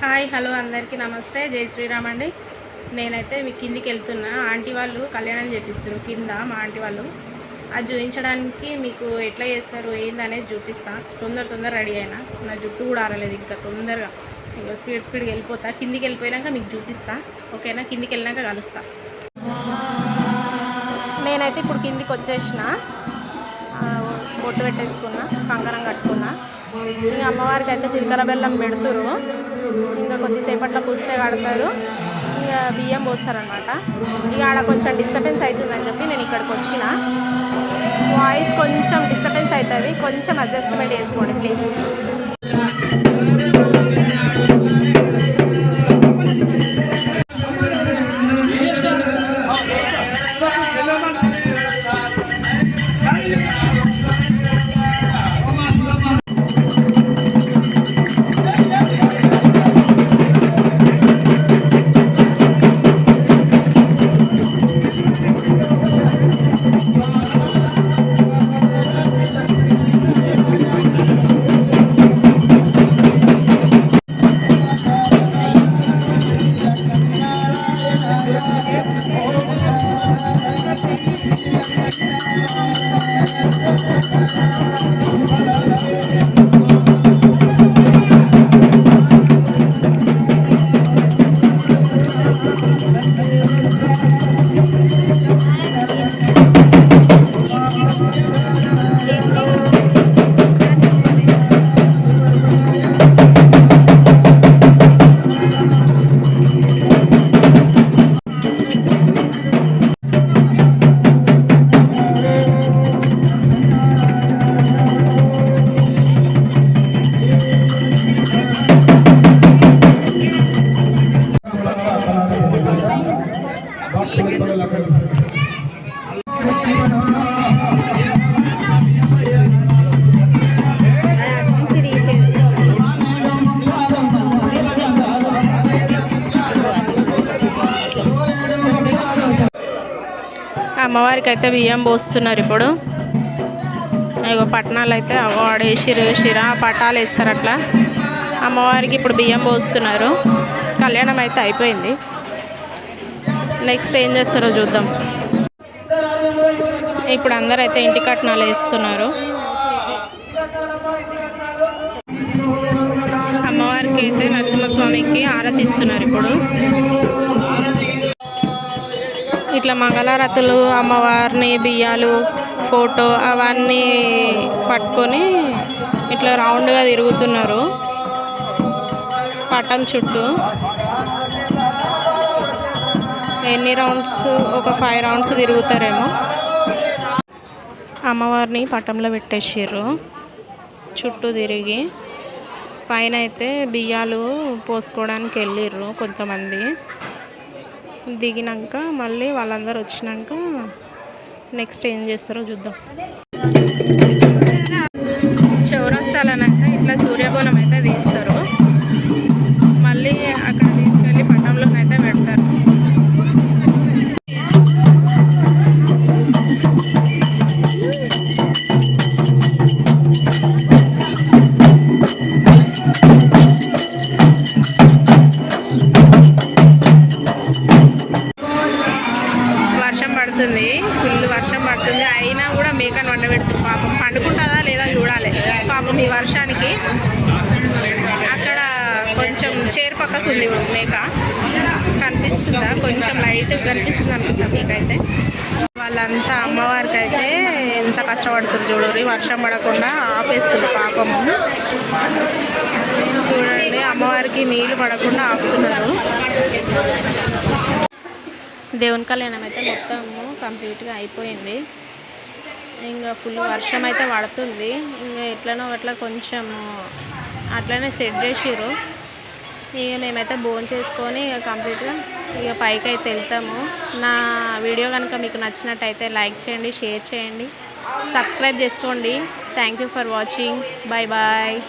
Hi hello అందరికీ నమస్తే, జై శ్రీరామ్ అండి. నేనైతే మీ కిందికి వెళ్తున్నా. ఆంటీ వాళ్ళు కళ్యాణం చేపిస్తారు కింద. మా ఆంటీ వాళ్ళు అది చూపించడానికి మీకు ఎట్లా చేస్తారు ఏందనేది చూపిస్తా. తొందర రెడీ అయినా, నా జుట్టు కూడా ఆరలేదు ఇంకా. తొందరగా ఇక స్పీడ్గా వెళ్ళిపోతా. కిందికి వెళ్ళిపోయాక మీకు చూపిస్తా, ఓకేనా? కిందికి వెళ్ళినాక కలుస్తా. నేనైతే ఇప్పుడు కిందికి వచ్చేసిన, బొట్టు పెట్టేసుకున్నా, కంకణం కట్టుకున్నా. ఇంకా అమ్మవారికి అయితే జీలకర్ర బెల్లం పెడుతురు. ఇంకా కొద్దిసేపట్లో పూస్తే కడతారు, ఇంకా బియ్యం పోస్తారనమాట. ఇక ఆడ కొంచెం డిస్టర్బెన్స్ అవుతుందని చెప్పి నేను ఇక్కడికి వచ్చిన. వాయిస్ కొంచెం డిస్టర్బెన్స్ అవుతుంది, కొంచెం అడ్జస్ట్మెంట్ చేసుకోండి ప్లీజ్. అమ్మవారికి అయితే బియ్యం పోస్తున్నారు ఇప్పుడు. ఇగో పట్నాలు అయితే వాడేసిరా, పటాలు వేస్తారు అట్లా. అమ్మవారికి ఇప్పుడు బియ్యం పోస్తున్నారు. కళ్యాణం అయితే అయిపోయింది. నెక్స్ట్ ఏం చేస్తారో చూద్దాం. ఇప్పుడు అందరూ అయితే ఇంటి కట్నాలు వేస్తున్నారు. అమ్మవారికి అయితే నరసింహస్వామికి ఆరతి ఇస్తున్నారు ఇప్పుడు. ఇట్లా మంగళారతులు, అమ్మవారిని, బియ్యాలు, ఫోటో అవన్నీ పట్టుకొని ఇట్లా రౌండ్గా తిరుగుతున్నారు పటం చుట్టూ. ఎన్ని రౌండ్స్? ఒక 5 రౌండ్స్ తిరుగుతారేమో. అమ్మవారిని పటంలో పెట్టేసారు చుట్టూ తిరిగి. పైన అయితే బియ్యాలు పోసుకోవడానికి వెళ్ళిర్రు కొంతమంది. దిగినాక మళ్ళీ వాళ్ళందరూ వచ్చినాక నెక్స్ట్ ఏం చేస్తారో చూద్దాం. చౌరస్తాలనంతా ఇట్లా సూర్యబోలం అయితే తీస్తారు. మళ్ళీ అక్కడ తీసుకెళ్ళి పట్టంలోనైతే పెడతారు. ఫుల్ వర్షం పడుతుంది, అయినా కూడా మేకను వండబెడుతుంది. పాపం పండుకుంటుందా లేదా చూడాలి. పాపం ఈ వర్షానికి అక్కడ కొంచెం చేరు పక్కకు ఉంది మేక. కనిపిస్తుందా? కొంచెం లైట్ కనిపిస్తుంది అనుకుంటా మీకైతే. వాళ్ళంతా అమ్మవారికి అయితే ఎంత కష్టపడుతుంది చూడండి. వర్షం పడకుండా ఆపేస్తుంది పాపము. చూడండి, అమ్మవారికి నీళ్లు పడకుండా ఆపుతున్నారు. దేవుని కళ్యాణం అయితే మొత్తము కంప్లీట్గా అయిపోయింది. ఇంకా ఫుల్ వర్షం అయితే పడుతుంది. ఇంకా ఎట్లనో అట్లా కొంచెం అట్లనే సెట్ చేసిర్రు. ఇక మేమైతే భోజనం చేసుకొని ఇక కంప్లీట్గా ఇక పైకి అయితే వెళ్తాము. నా వీడియో కనుక మీకు నచ్చినట్టయితే లైక్ చేయండి, షేర్ చేయండి, సబ్స్క్రైబ్ చేసుకోండి. Thank you for watching. Bye bye.